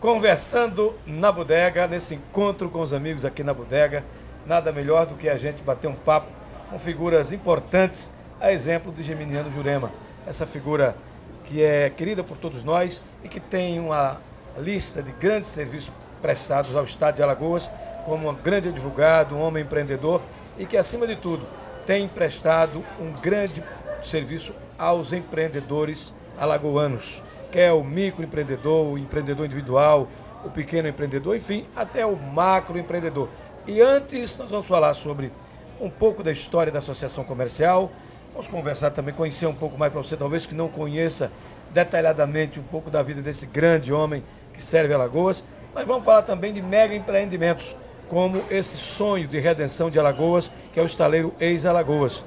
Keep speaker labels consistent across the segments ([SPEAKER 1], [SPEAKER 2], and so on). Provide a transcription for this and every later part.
[SPEAKER 1] Conversando na bodega, nesse encontro com os amigos aqui na bodega, nada melhor do que a gente bater um papo com figuras importantes, a exemplo de Geminiano Jurema. Essa figura que é querida por todos nós e que tem uma lista de grandes serviços prestados ao estado de Alagoas, como um grande advogado, um homem empreendedor e que, acima de tudo, tem prestado um grande serviço aos empreendedores alagoanos, que é o microempreendedor, o empreendedor individual, o pequeno empreendedor, enfim, até o macroempreendedor. E antes nós vamos falar sobre um pouco da história da Associação Comercial, vamos conversar também, conhecer um pouco mais para você, talvez que não conheça detalhadamente um pouco da vida desse grande homem que serve Alagoas, mas vamos falar também de mega empreendimentos, como esse sonho de redenção de Alagoas, que é o estaleiro Ex-Alagoas.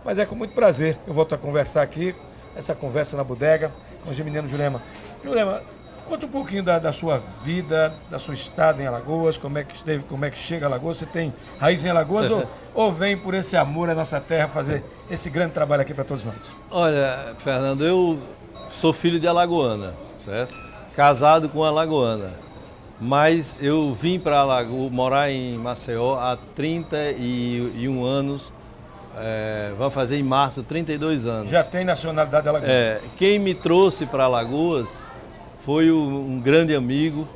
[SPEAKER 1] Mas é com muito prazer que eu volto a conversar aqui, essa conversa na bodega, com o Geminiano Jurema. Jurema, conta um pouquinho da sua vida, da sua estada em Alagoas, como é que esteve, como é que chega a Alagoas. Você tem raiz em Alagoas ou vem por esse amor à nossa terra fazer esse grande trabalho aqui para todos nós?
[SPEAKER 2] Olha, Fernando, eu sou filho de alagoana, certo? Casado com alagoana, mas eu vim para Alagoas, morar em Maceió há 31 anos, vai fazer em março 32 anos.
[SPEAKER 1] Já tem nacionalidade alagoana?
[SPEAKER 2] Quem me trouxe para Alagoas foi um grande amigo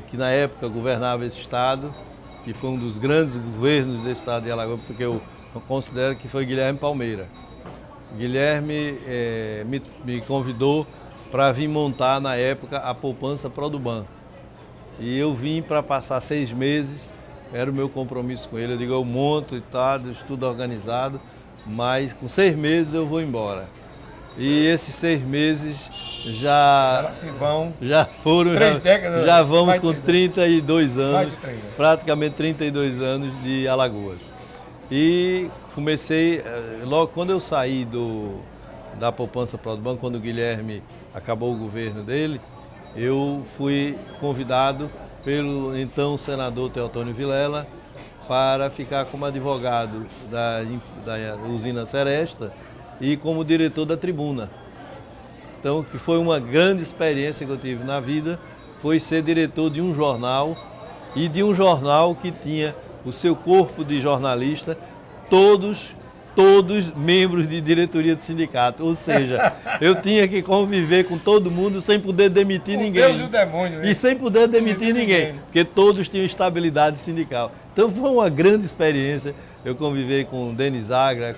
[SPEAKER 2] que na época governava esse estado, que foi um dos grandes governos desse estado de Alagoas, porque eu considero que foi Guilherme Palmeira. Guilherme me convidou para vir montar na época a poupança Produban. E eu vim para passar 6 meses, era o meu compromisso com ele. Eu digo, eu monto e tal, tudo organizado, mas com 6 meses eu vou embora. E esses 6 meses já foram,
[SPEAKER 1] 3 décadas,
[SPEAKER 2] já vamos com 32 anos,
[SPEAKER 1] 30.
[SPEAKER 2] praticamente 32 anos de Alagoas. E comecei, logo quando eu saí da poupança Produban, quando o Guilherme acabou o governo dele, eu fui convidado pelo então senador Teotônio Vilela para ficar como advogado da usina Seresta e como diretor da Tribuna. Então, que foi uma grande experiência que eu tive na vida, foi ser diretor de um jornal e de um jornal que tinha o seu corpo de jornalista, todos membros de diretoria do sindicato. Ou seja, eu tinha que conviver com todo mundo sem poder demitir ninguém.
[SPEAKER 1] Deus e o demônio, hein?
[SPEAKER 2] E sem poder demitir ninguém, porque todos tinham estabilidade sindical. Então foi uma grande experiência. Eu convivi com Denis Agra,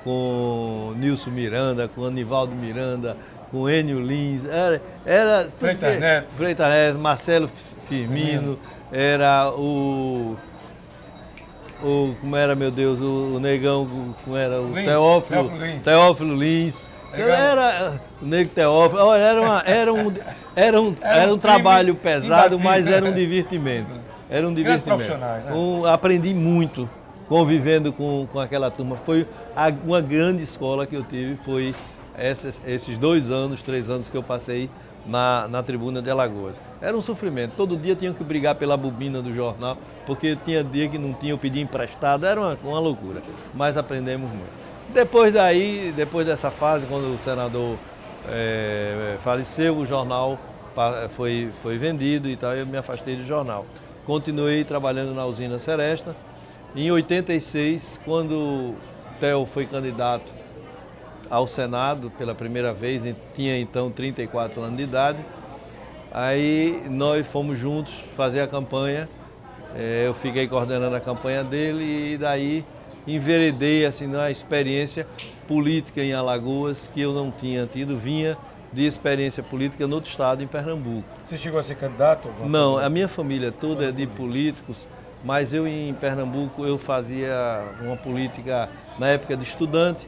[SPEAKER 2] com Nilson Miranda, com Anivaldo Miranda, com Enio Lins, era
[SPEAKER 1] Freitas
[SPEAKER 2] Neto, Marcelo Firmino, era como era, meu Deus, o negão, como era, o
[SPEAKER 1] Lins,
[SPEAKER 2] Teófilo Lins. Era o Nego Teófilo. Olha, era um trabalho pesado, mas era um divertimento. Era um divertimento.
[SPEAKER 1] Profissionais, né?
[SPEAKER 2] Aprendi muito convivendo com aquela turma. Foi uma grande escola que eu tive, foi esses 2 anos, 3 anos que eu passei na Tribuna de Alagoas. Era um sofrimento, todo dia tinha que brigar pela bobina do jornal, porque tinha dia que não tinha, eu pedia emprestado, era uma loucura, mas aprendemos muito. Depois dessa fase, quando o senador faleceu, o jornal foi vendido e tal, eu me afastei do jornal. Continuei trabalhando na usina Seresta. Em 86, quando o Theo foi candidato ao Senado pela primeira vez, tinha então 34 anos de idade. Aí nós fomos juntos fazer a campanha, eu fiquei coordenando a campanha dele e daí enveredei assim, na experiência política em Alagoas que eu não tinha tido, vinha de experiência política no outro estado, em Pernambuco.
[SPEAKER 1] Você chegou a ser candidato?
[SPEAKER 2] Não, a minha família toda é de políticos, mas eu em Pernambuco eu fazia uma política na época de estudante,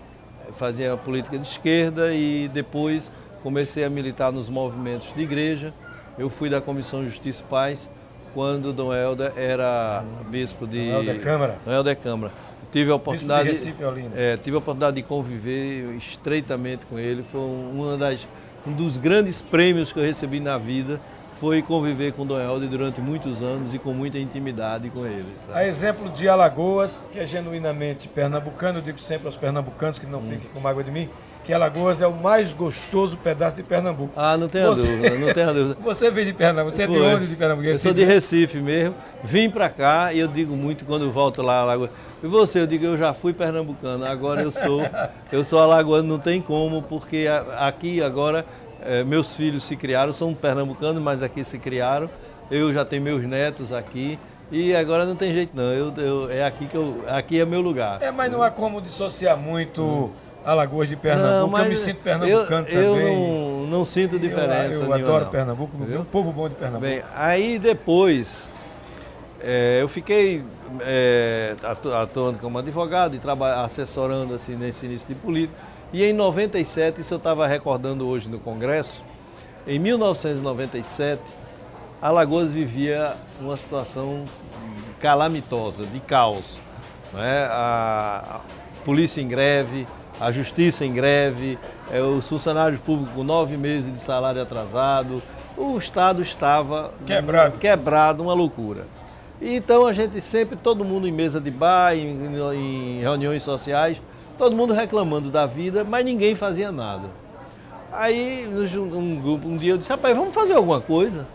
[SPEAKER 2] fazia política de esquerda e depois comecei a militar nos movimentos de igreja. Eu fui da Comissão Justiça e Paz quando Dom Helder era bispo de... Dom Helder Câmara. Tive a oportunidade, tive a oportunidade de conviver estreitamente com ele. Foi um dos grandes prêmios que eu recebi na vida, foi conviver com o Dom Helder durante muitos anos e com muita intimidade com ele.
[SPEAKER 1] A exemplo de Alagoas, que é genuinamente pernambucano, eu digo sempre aos pernambucanos que não fiquem com mágoa de mim, que Alagoas é o mais gostoso pedaço de Pernambuco.
[SPEAKER 2] Ah, não tenha dúvida, não tenha dúvida.
[SPEAKER 1] Você veio de Pernambuco, você é de onde de Pernambuco?
[SPEAKER 2] Eu sou de Recife mesmo, vim pra cá e eu digo muito quando eu volto lá a Alagoas. E você, eu digo, eu já fui pernambucano, agora eu sou alagoano, não tem como, porque aqui agora meus filhos se criaram, são pernambucanos, mas aqui se criaram, eu já tenho meus netos aqui. E agora não tem jeito não, é aqui é meu lugar.
[SPEAKER 1] Mas não há como dissociar muito Alagoas de Pernambuco, eu me sinto pernambucano também.
[SPEAKER 2] Eu não sinto diferença.
[SPEAKER 1] Eu adoro Pernambuco, um povo bom de Pernambuco.
[SPEAKER 2] Bem, aí depois eu fiquei atuando como advogado e assessorando assim, nesse início de política. E em 97, isso eu estava recordando hoje no Congresso, em 1997, Alagoas vivia uma situação calamitosa, de caos. Né? A polícia em greve, a justiça em greve, os funcionários públicos com 9 meses de salário atrasado, o Estado estava quebrado, uma loucura. Então a gente sempre, todo mundo em mesa de bar, em reuniões sociais, todo mundo reclamando da vida, mas ninguém fazia nada. Aí um dia eu disse, rapaz, vamos fazer alguma coisa?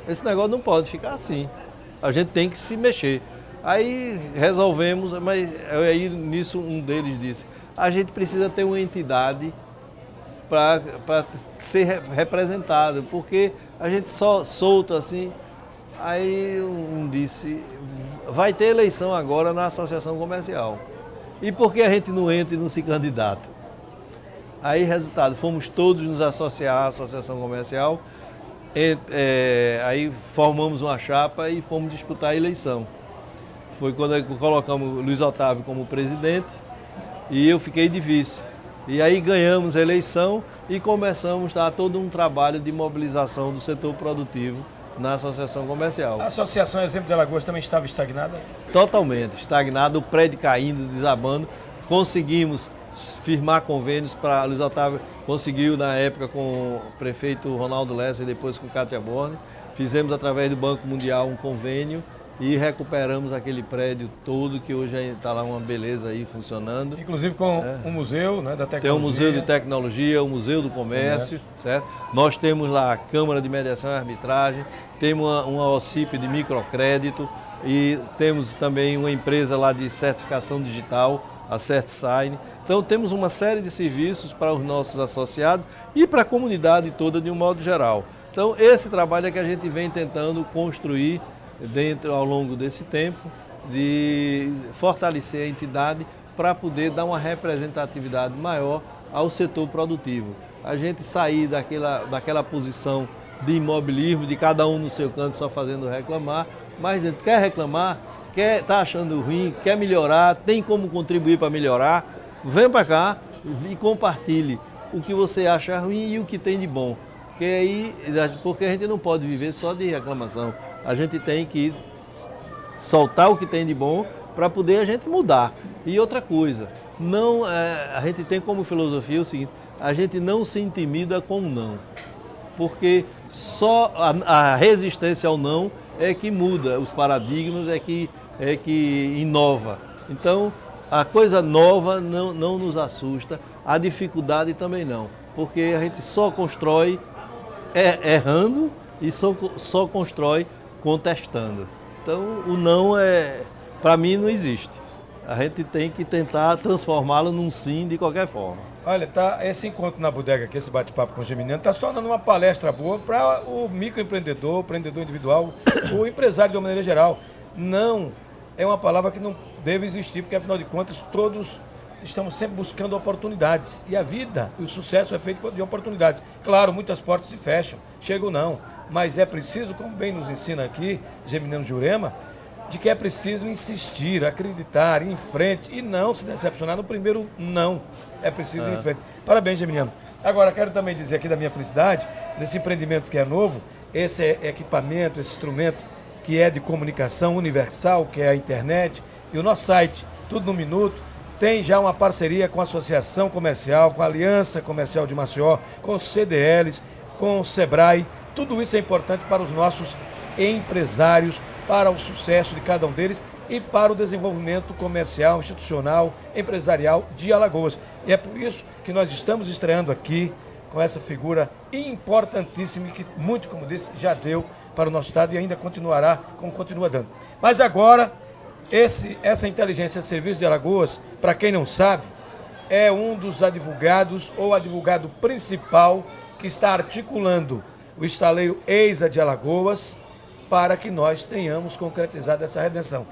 [SPEAKER 2] Esse negócio não pode ficar assim, a gente tem que se mexer. Aí resolvemos, mas aí nisso um deles disse, a gente precisa ter uma entidade para ser representada, porque a gente só solta assim. Aí um disse, vai ter eleição agora na associação comercial. E por que a gente não entra e não se candidata? Aí, resultado, fomos todos nos associar à associação comercial, aí formamos uma chapa e fomos disputar a eleição. Foi quando colocamos Luiz Otávio como presidente e eu fiquei de vice. E aí ganhamos a eleição e começamos a todo um trabalho de mobilização do setor produtivo na associação comercial.
[SPEAKER 1] A associação Exemplo de Alagoas também estava estagnada?
[SPEAKER 2] Totalmente estagnada, o prédio caindo, desabando. Conseguimos firmar convênios para Luiz Otávio, conseguiu na época com o prefeito Ronaldo Lessa e depois com Cátia Borne. Fizemos através do Banco Mundial um convênio e recuperamos aquele prédio todo, que hoje está lá uma beleza aí funcionando.
[SPEAKER 1] Inclusive com um museu, né, da tecnologia.
[SPEAKER 2] Tem um museu de tecnologia, um museu do comércio, certo? Nós temos lá a Câmara de Mediação e Arbitragem, temos uma OCIP de microcrédito e temos também uma empresa lá de certificação digital, a CertSign. Então temos uma série de serviços para os nossos associados e para a comunidade toda de um modo geral. Então esse trabalho é que a gente vem tentando construir ao longo desse tempo, de fortalecer a entidade para poder dar uma representatividade maior ao setor produtivo. A gente sair daquela posição de imobilismo, de cada um no seu canto só fazendo reclamar, mas a gente quer reclamar, está achando ruim, quer melhorar, tem como contribuir para melhorar, vem para cá e compartilhe o que você acha ruim e o que tem de bom. Porque a gente não pode viver só de reclamação. A gente tem que soltar o que tem de bom para poder a gente mudar. E outra coisa, a gente tem como filosofia o seguinte, a gente não se intimida com o não. Porque só a resistência ao não é que muda os paradigmas, é que inova. Então, a coisa nova não nos assusta, a dificuldade também não. Porque a gente só constrói errando e só constrói contestando. Então, o não para mim não existe. A gente tem que tentar transformá-lo num sim de qualquer forma.
[SPEAKER 1] Olha, esse encontro na bodega aqui, esse bate-papo com o Geminiano, está se tornando uma palestra boa para o microempreendedor, o empreendedor individual, o empresário de uma maneira geral. Não é uma palavra que não deve existir, porque afinal de contas todos estamos sempre buscando oportunidades. E a vida, o sucesso é feito de oportunidades. Claro, muitas portas se fecham, chegam não. Mas é preciso, como bem nos ensina aqui, Geminiano Jurema, de que é preciso insistir, acreditar, ir em frente e não se decepcionar no primeiro não. É preciso ir em frente. Parabéns, Geminiano. Agora, quero também dizer aqui da minha felicidade, nesse empreendimento que é novo, esse equipamento, esse instrumento que é de comunicação universal, que é a internet, e o nosso site, Tudo no Minuto, tem já uma parceria com a Associação Comercial, com a Aliança Comercial de Maceió, com os CDLs, com o Sebrae. tudo isso é importante para os nossos empresários, para o sucesso de cada um deles e para o desenvolvimento comercial, institucional, empresarial de Alagoas. E é por isso que nós estamos estreando aqui com essa figura importantíssima que muito, como disse, já deu para o nosso estado e ainda continuará como continua dando. Mas agora, essa inteligência serviço de Alagoas, para quem não sabe, é um dos advogados ou advogado principal que está articulando o estaleiro EISA de Alagoas para que nós tenhamos concretizado essa redenção.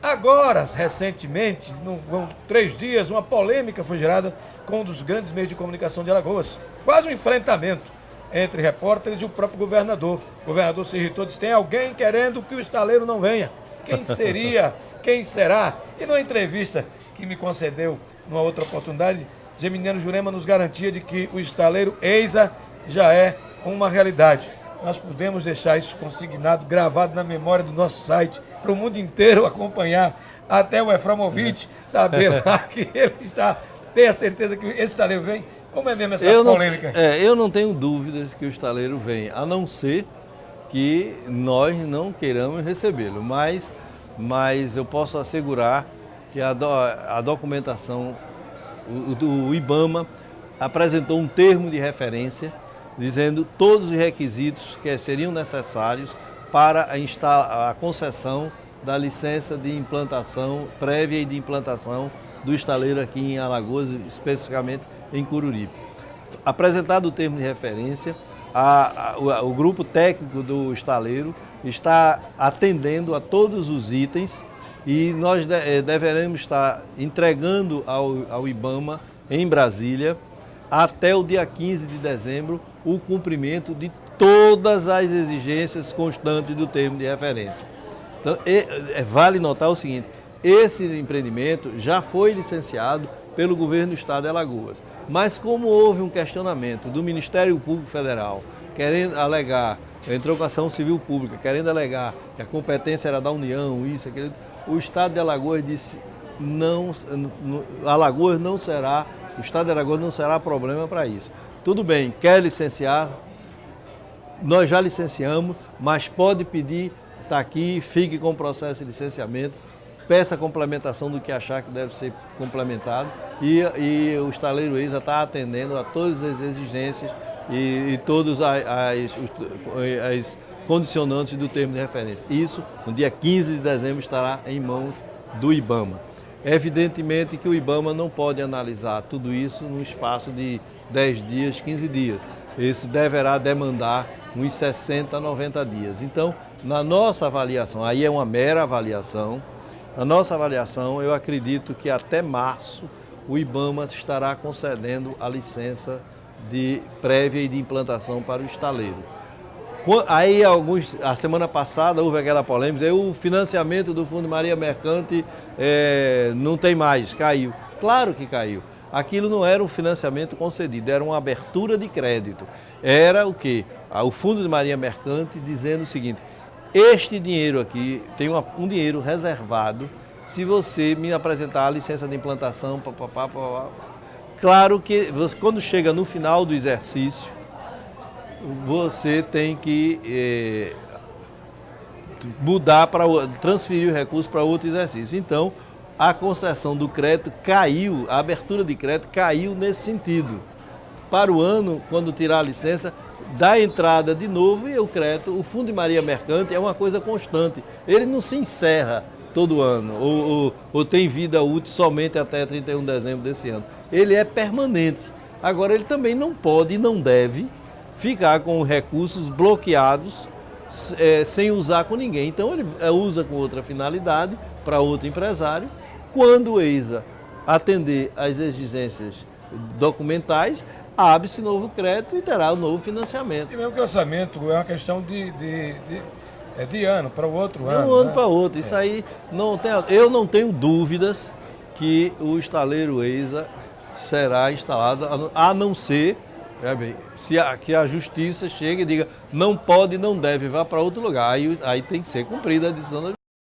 [SPEAKER 1] Agora, recentemente, não vão 3 dias, uma polêmica foi gerada com um dos grandes meios de comunicação de Alagoas. Quase um enfrentamento entre repórteres e o próprio governador. O governador se irritou, disse: tem alguém querendo que o estaleiro não venha. Quem seria? Quem será? E numa entrevista que me concedeu numa outra oportunidade, Geminiano Jurema nos garantia de que o estaleiro EISA já é uma realidade. Nós podemos deixar isso consignado, gravado na memória do nosso site, para o mundo inteiro acompanhar, até o Eframovich saber lá que ele está, tem a certeza que esse estaleiro vem. Como é mesmo essa polêmica?
[SPEAKER 2] Eu não tenho dúvidas que o estaleiro vem, a não ser que nós não queiramos recebê-lo, mas eu posso assegurar que a documentação, o IBAMA apresentou um termo de referência dizendo todos os requisitos que seriam necessários para a concessão da licença de implantação prévia e de implantação do estaleiro aqui em Alagoas, especificamente em Coruripe. Apresentado o termo de referência, o grupo técnico do estaleiro está atendendo a todos os itens e nós deveremos estar entregando ao IBAMA em Brasília até o dia 15 de dezembro o cumprimento de todas as exigências constantes do termo de referência. Então, vale notar o seguinte: esse empreendimento já foi licenciado pelo governo do estado de Alagoas, mas como houve um questionamento do Ministério Público Federal, querendo alegar, entrou com ação civil pública, querendo alegar que a competência era da União, isso, aquilo, o estado de Alagoas disse: não, Alagoas não será, o estado de Alagoas não será problema para isso. Tudo bem, quer licenciar, nós já licenciamos, mas pode pedir, está aqui, fique com o processo de licenciamento, peça a complementação do que achar que deve ser complementado e o estaleiro EISA está atendendo a todas as exigências e todas as condicionantes do termo de referência. Isso, no dia 15 de dezembro, estará em mãos do IBAMA. Evidentemente que o IBAMA não pode analisar tudo isso num espaço de 10 dias, 15 dias. Isso deverá demandar uns 60 a 90 dias. Então, na nossa avaliação, aí é uma mera avaliação, na nossa avaliação, eu acredito que até março o IBAMA estará concedendo a licença de prévia e de implantação para o estaleiro. Aí, a semana passada, houve aquela polêmica, aí o financiamento do Fundo Maria Mercante não tem mais, caiu. Claro que caiu. Aquilo não era um financiamento concedido, era uma abertura de crédito. Era o quê? O Fundo de Maria Mercante dizendo o seguinte: este dinheiro aqui tem um dinheiro reservado se você me apresentar a licença de implantação, Claro que quando chega no final do exercício, você tem que transferir o recurso para outro exercício. Então, a concessão do crédito caiu, a abertura de crédito caiu nesse sentido. Para o ano, quando tirar a licença, dá entrada de novo e o crédito, o Fundo de Maria Mercante é uma coisa constante. Ele não se encerra todo ano ou tem vida útil somente até 31 de dezembro desse ano. Ele é permanente. Agora, ele também não pode e não deve ficar com recursos bloqueados sem usar com ninguém. Então, ele usa com outra finalidade para outro empresário. Quando o EISA atender às exigências documentais, abre-se novo crédito e terá um novo financiamento.
[SPEAKER 1] E mesmo que o orçamento é uma questão de ano para o outro ano.
[SPEAKER 2] De um ano para outro. Isso aí, eu não tenho dúvidas que o estaleiro EISA será instalado, a não ser que a justiça chegue e diga não pode, não deve, vá para outro lugar. Aí tem que ser cumprida a decisão da justiça.